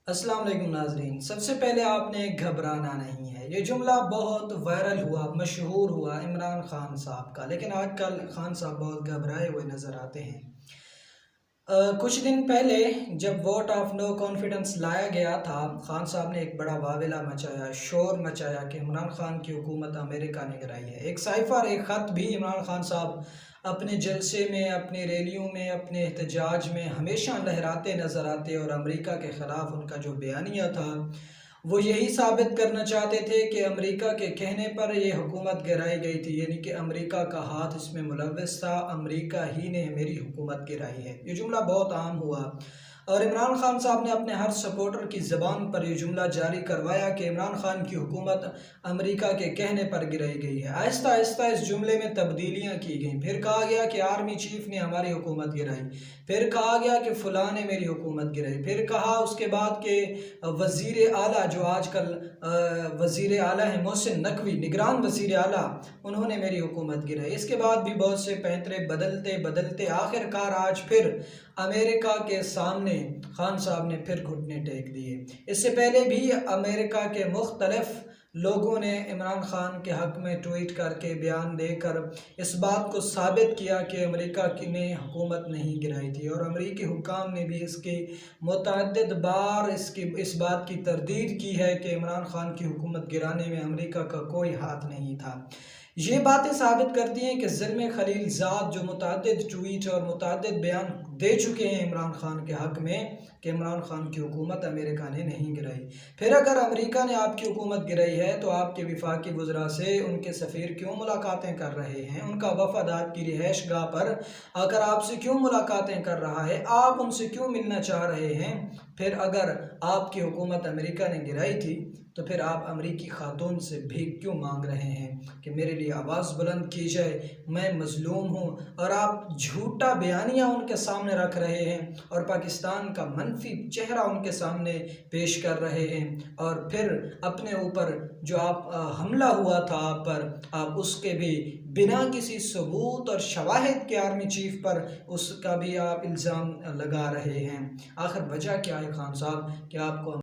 अस्सलाम वालेकुम नाज़रीन। सबसे पहले आपने घबराना नहीं है। ये जुमला बहुत वायरल हुआ, मशहूर हुआ इमरान खान साहब का, लेकिन आजकल खान साहब बहुत घबराए हुए नज़र आते हैं। कुछ दिन पहले जब वोट ऑफ नो कॉन्फिडेंस लाया गया था, खान साहब ने एक बड़ा वावेला मचाया, शोर मचाया कि इमरान खान की हुकूमत अमेरिका ने गिराई है। एक साइफ़र, एक ख़त भी इमरान खान साहब अपने जलसे में, अपनी रैलियों में, अपने एहतजाज में हमेशा लहराते नज़र आते, और अमेरिका के ख़िलाफ़ उनका जो बयानिया था वो यही साबित करना चाहते थे कि अमेरिका के कहने पर ये हुकूमत गिराई गई थी, यानी कि अमेरिका का हाथ इसमें मुलव्वस था, अमेरिका ही ने मेरी हुकूमत गिराई है। ये जुमला बहुत आम हुआ और इमरान खान साहब ने अपने हर सपोर्टर की ज़बान पर यह जुमला जारी करवाया कि इमरान खान की हुकूमत अमेरिका के कहने पर गिराई गई है। आहिस्ता आहिस्ता इस जुमले में तब्दीलियाँ की गईं। फिर कहा गया कि आर्मी चीफ ने हमारी हुकूमत गिराई, फिर कहा गया कि फ़लाँ ने मेरी हुकूमत गिराई, फिर कहा उसके बाद के वज़ीर आला जो आजकल वज़ीर आला हैं मोहसिन नकवी, निगरान वज़ीर आला, उन्होंने मेरी हुकूमत गिराई। इसके बाद भी बहुत से पैंतरे बदलते बदलते आखिरकार आज फिर अमेरिका के सामने खान साहब ने फिर घुटने टेक दिए। इससे पहले भी अमेरिका के मुख्तलिफ लोगों ने इमरान खान के हक़ में ट्वीट करके, बयान देकर इस बात को साबित किया कि अमेरिका की ने हुकूमत नहीं गिराई थी, और अमेरिकी हुक्काम ने भी इसकी मुतअद्दिद बार इस बात की तरदीद की है कि इमरान खान की हुकूमत गिराने में अमेरिका का कोई हाथ नहीं था। ये बातें साबित करती हैं कि ज़िल्म खलीलज़ाद जो मुतअद्दिद ट्वीट और मुतअद्दिद बयान दे चुके हैं इमरान खान के हक़ में कि इमरान खान की हुकूमत अमेरिका ने नहीं गिराई। फिर अगर अमेरिका ने आपकी हुकूमत गिराई है तो आपके वफाकी वज़रा से उनके सफ़ीर क्यों मुलाकातें कर रहे हैं? उनका वफ़द आपकी रिहाइश गाह पर आकर आपसे क्यों मुलाकातें कर रहा है? आप उनसे क्यों मिलना चाह रहे हैं? फिर अगर आपकी हुकूमत अमेरिका ने गिराई थी तो फिर आप अमेरिकी खातून से भीख क्यों मांग रहे हैं कि मेरे लिए आवाज़ बुलंद की जाए, मैं मज़लूम हूँ? और आप झूठा बयानिया उनके सामने रख रहे हैं और पाकिस्तान का मनफी चेहरा उनके सामने पेश कर रहे हैं, और फिर अपने ऊपर जो आप हमला हुआ था आप पर, आप उसके भी बिना किसी सबूत और शवाहिद के आर्मी चीफ पर उसका भी आप इल्ज़ाम लगा रहे हैं। आखिर वजह क्या है खान साहब कि आपको